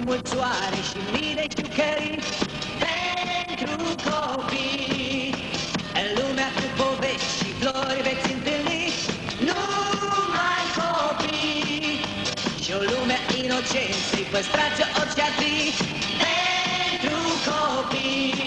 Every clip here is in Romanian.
mulți soare și mii de jucării pentru copii. În lumea cu povești și flori veți întâlni numai copii. Și o lume a inocenței, păstrați-o orice ar fi pentru copii.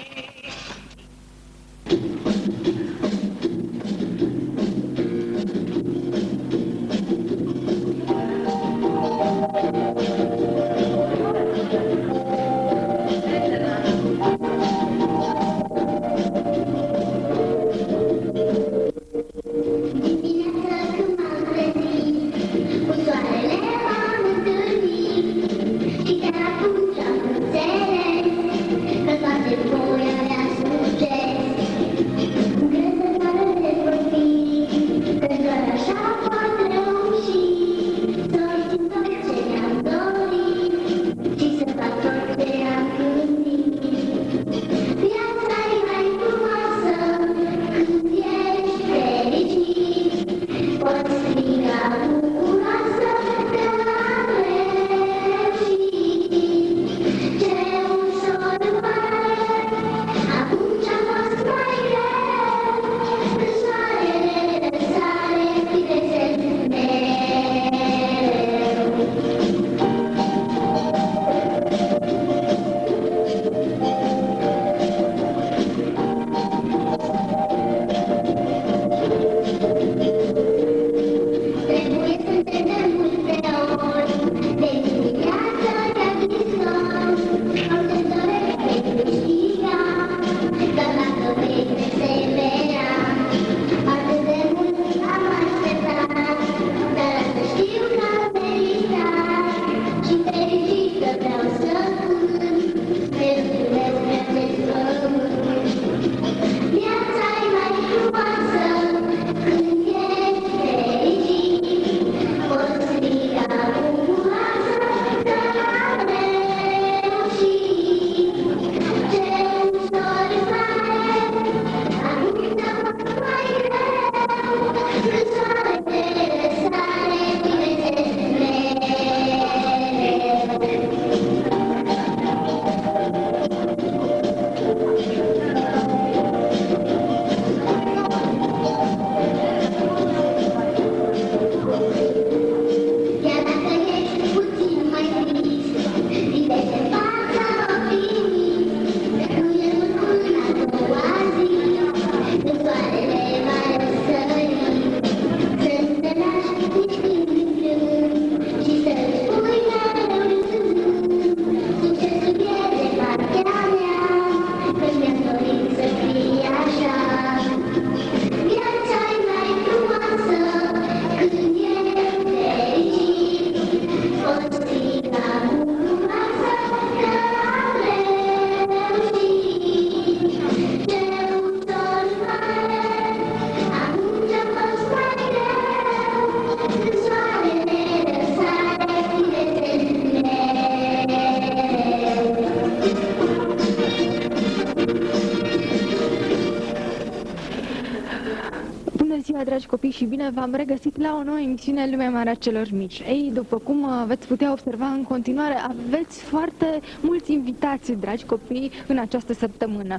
Dragi copii, și bine v-am regăsit la o nouă emisiune Lumea Mare a Celor Mici. Ei, după cum veți putea observa în continuare, aveți foarte mulți invitați, dragi copii, în această săptămână.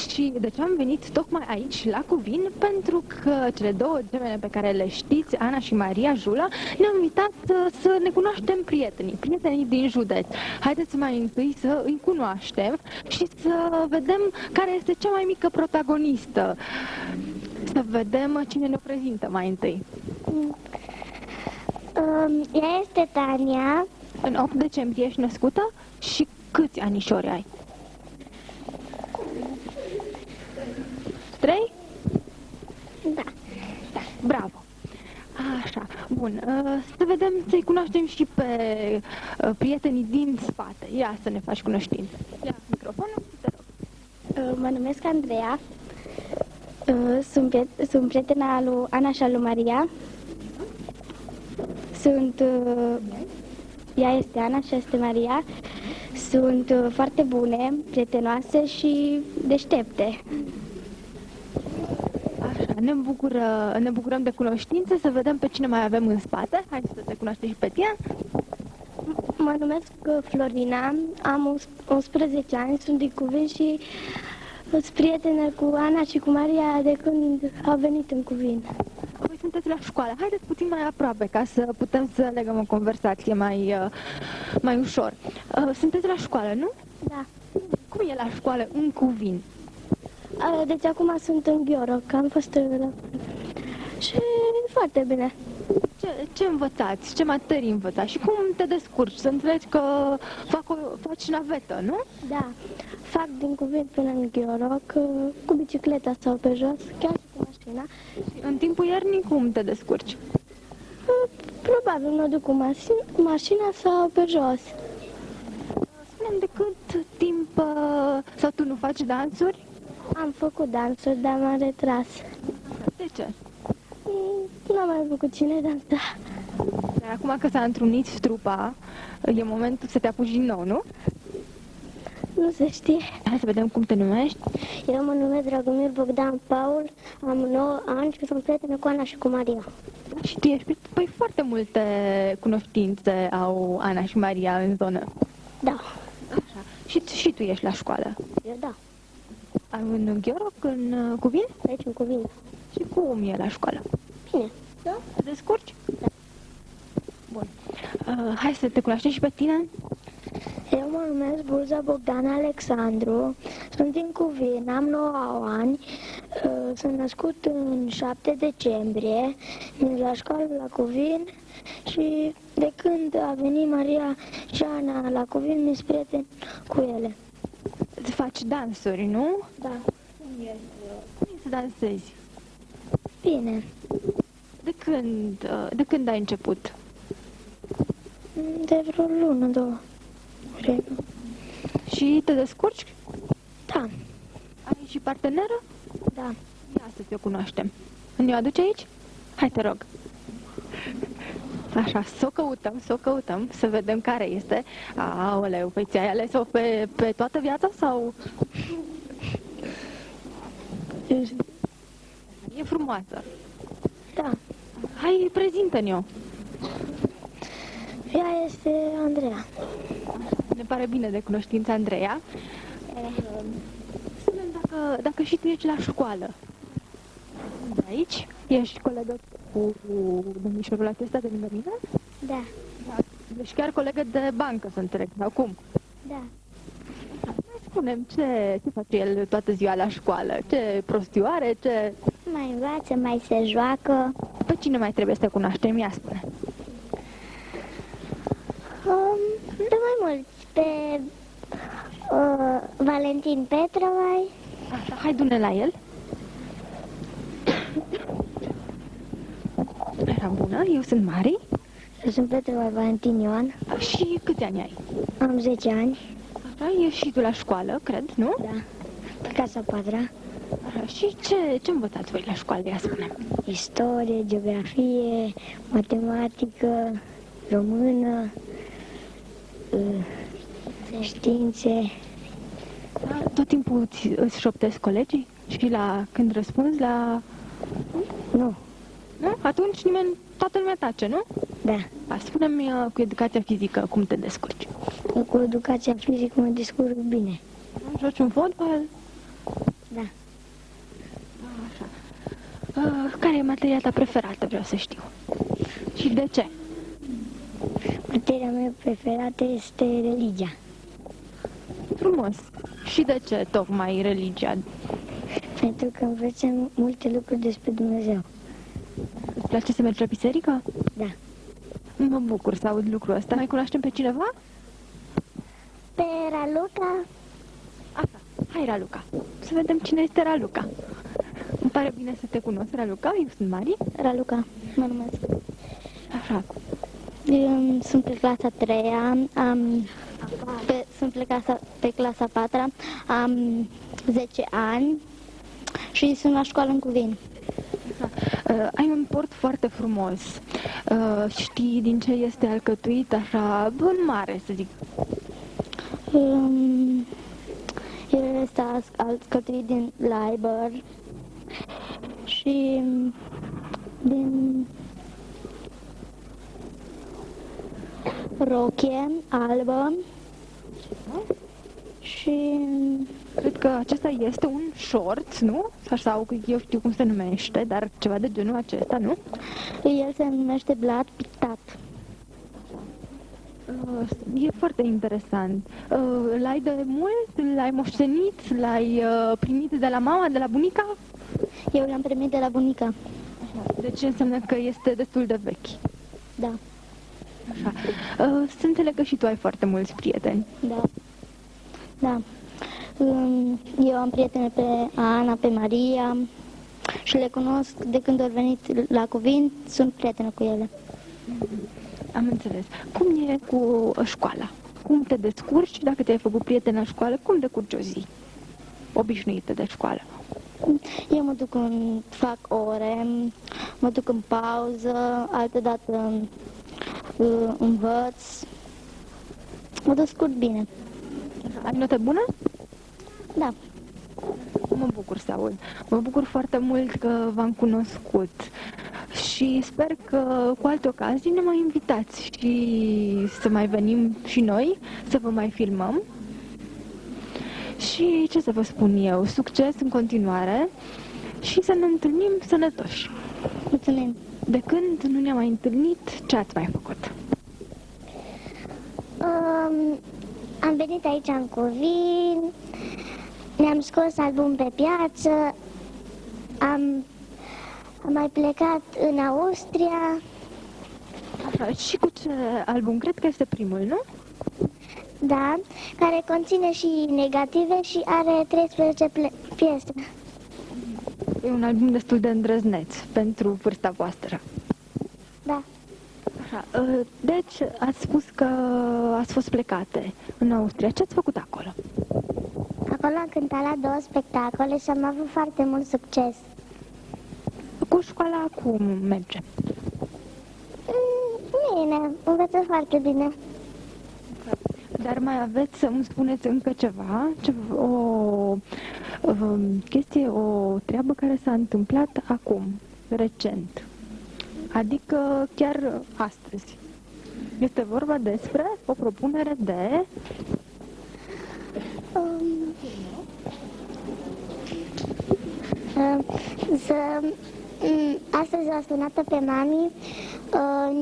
Și de ce am venit tocmai aici, la Cuvin? Pentru că cele două gemene pe care le știți, Ana și Maria Jula, ne-au invitat să ne cunoaștem prietenii din județ. Haideți mai întâi să îi cunoaștem și să vedem care este cea mai mică protagonistă. Să vedem cine ne prezintă mai întâi. Ea este Tania. În 8 decembrie ești născută și câți anișori ai? 3? Da. Bravo. Așa, bun. Să vedem, să-i cunoaștem și pe prietenii din spate. Ia să ne faci cunoștință. Ia microfonul, te rog. Mă numesc Andreea. Sunt prietena lui Ana și a lui Maria. Ea este Ana și este Maria. Sunt foarte bune, prietenoase și deștepte. Așa, ne bucurăm de cunoștință, să vedem pe cine mai avem în spate. Hai să te cunoaștem și pe tine. Mă numesc Florina, am 11 ani, sunt din Cuvânt și sunt prietenă cu Ana și cu Maria de când au venit în Cuvânt. Voi sunteți la școală. Haideți puțin mai aproape ca să putem să legăm o conversație mai ușor. Sunteți la școală, nu? Da. Cum e la școală în Cuvânt? Deci acum sunt în Gheoroc, am fost la... Și foarte bine. Ce învățați? Ce materii învățați? Și cum te descurci? Să înțelegi că faci navetă, nu? Da, fac din Cuvânt până în Gheoroc, cu bicicleta sau pe jos, chiar și cu mașina. În timpul iernii cum te descurci? Probabil mă duc cu mașina sau pe jos. Spune-mi de cât timp sau tu nu faci dansuri? Am făcut dansuri, dar m-am retras. De ce? N-am mai făcut cine dansa. Dar acum că s-a întrunit trupa, e momentul să te apuci din nou, nu? Nu se știe. Hai să vedem cum te numești. Eu mă numesc Dragomir Bogdan Paul, am 9 ani și sunt prietenă cu Ana și cu Maria. Și tu ești, păi foarte multe cunoștințe au Ana și Maria în zonă. Da. Așa. Și tu ești la școală. Eu da. În Gheoroc, în Cuvânt? Aici în Cuvânt. Și cum e la școală? Bine. Da? Te descurci? Da. Bun. Hai să te cunoaștem și pe tine. Eu mă numesc Burza Bogdan Alexandru, sunt din Cuvânt, am 9 ani, sunt născut în 7 decembrie, merg la școală la Cuvânt și de când a venit Maria și Ana la Cuvânt, mi-s prieten cu ele. Îți faci dansuri, nu? Da. Cum e să dansezi? Bine. De când ai început? De vreo lună, două. Cred. Și te descurci? Da. Ai și parteneră? Da. Ia să te cunoaștem. Ne-o aduci aici? Hai, te rog. Așa, să o căutăm, să vedem care este. Aoleu, păi ți-ai ales-o pe toată viața sau... E frumoasă. Da. Hai, prezintă-ne-o. Ea este Andreea. Ne pare bine de cunoștință, Andreea. Spune-mi dacă și tu ești la școală. De aici? Ești colegă cu domnișorul acesta de lângă mine? Da. Deci chiar colegă de bancă, să înțeleg, sau cum? Da. Spune-mi, ce face el toată ziua la școală? Ce prostioare, ce... Mai învață, mai se joacă. Pe cine mai trebuie să cunoaștem? Ia spune. De mai mulți. Pe Valentin Petrovai. Așa, hai du-ne la el. Era bună, eu sunt Mari. Eu sunt Petrovai Valentin Ioan. Și câți ani ai? Am 10 ani. Așa, ești și tu la școală, cred, nu? Da. Pe Casa Patra. Așa, și ce învățați voi la școală, ia spune? Istorie, geografie, matematică, română, științe. Da, tot timpul îți șoptesc colegii? Și când răspunzi la... Nu. Nu? Atunci toată lumea tace, nu? Da. Spune-mi cu educația fizică cum te descurci. Eu cu educația fizică mă descurc bine. Joci un fotbal? Da. Așa. Care e materia ta preferată, vreau să știu. Și de ce? Materia mea preferată este religia. Frumos. Și de ce tocmai religia? Pentru că învățăm multe lucruri despre Dumnezeu. Îți place să mergi la biserică? Da. Mă bucur să aud lucrul ăsta. Mai cunoaștem pe cineva? Pe Raluca. Așa. Hai, Raluca. Să vedem cine este Raluca. Îmi pare bine să te cunosc, Raluca. Eu sunt Mari. Raluca, mă numesc. Așa. Sunt pe clasa 3-a, sunt pe clasa 4-a, am 10 ani și sunt la școală în Cuvânt. Ai un port foarte frumos. Știi din ce este alcătuit așa, în mare, să zic? El este alcătuit din Liber și din rochie albă și Cred că acesta este un short, nu? Sau eu știu cum se numește, dar ceva de genul acesta, nu? el se numește blat pictat. E foarte interesant. L-ai de mult? L-ai moștenit? L-ai primit de la mama, de la bunica? Eu l-am primit de la bunica. Deci înseamnă că este destul de vechi. Da, Așa. Să înțeleg că și tu ai foarte mulți prieteni. da, da. Eu am prietene pe Ana, pe Maria și le cunosc de când au venit la Cuvint, sunt prietenă cu ele. Am înțeles. Cum e cu școala? Cum te descurci? Dacă te-ai făcut prieten la școală, cum decurci o zi obișnuită de școală? Eu mă duc fac ore, mă duc în pauză, altădată învăț. Mă descurc bine. Ai note bune? Da. Mă bucur să aud. Mă bucur foarte mult că v-am cunoscut și sper că cu alte ocazii ne mai invitați și să mai venim și noi, să vă mai filmăm. Și ce să vă spun eu, succes în continuare și să ne întâlnim sănătoși. Mulțumim. De când nu ne-am mai întâlnit, ce ați mai făcut? Am venit aici în Cuvin, ne-am scos album pe piață, am mai plecat în Austria. Așa, și cu ce album? Cred că este primul, nu? Da, care conține și negative și are 13 piese. E un album destul de îndrăzneț pentru vârsta voastră. Da. Așa, deci ați spus că ați fost plecate în Austria. Ce ați făcut acolo? Acolo am cântat la 2 spectacole și am avut foarte mult succes. Cu școala cum merge? Bine, învățăm foarte bine. Dar mai aveți să îmi spuneți încă ceva? O chestie, o treabă care s-a întâmplat acum, recent. Adică chiar astăzi. Este vorba despre o propunere de... Astăzi a sunat pe mami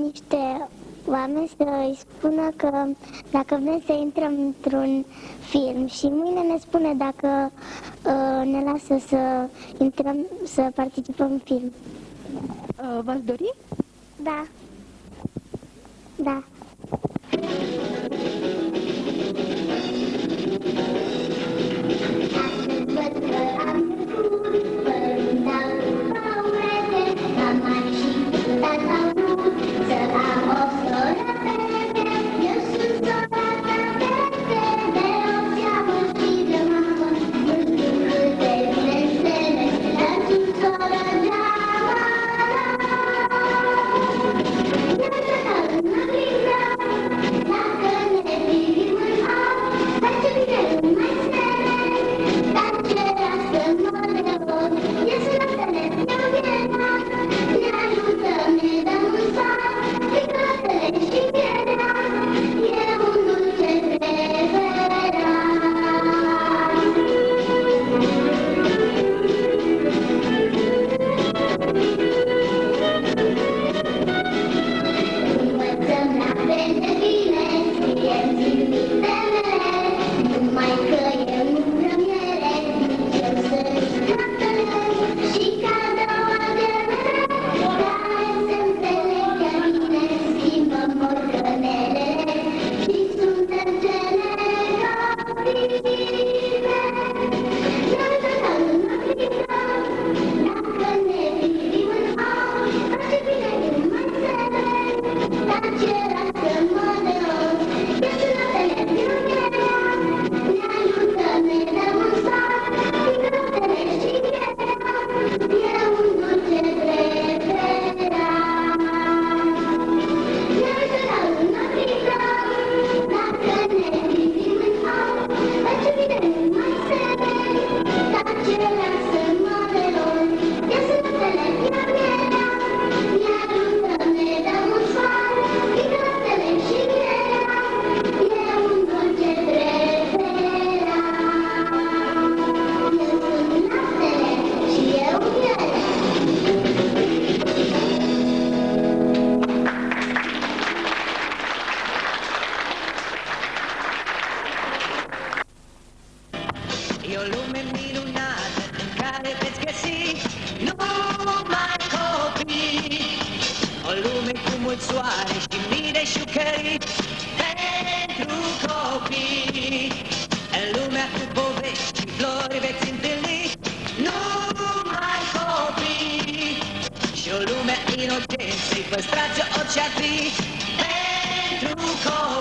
niște oameni să-i spună că dacă vrem să intrăm într-un film și mâine ne spune dacă ne lasă să intrăm, să participăm în film. V-ați dori? Da. Da. găsi numai copii. O lume cu mult soare și mii de șucării pentru copii. În lumea cu povești și flori veți întâlni numai copii. Și o lume inocenței păstrați orice-ar fi pentru copii.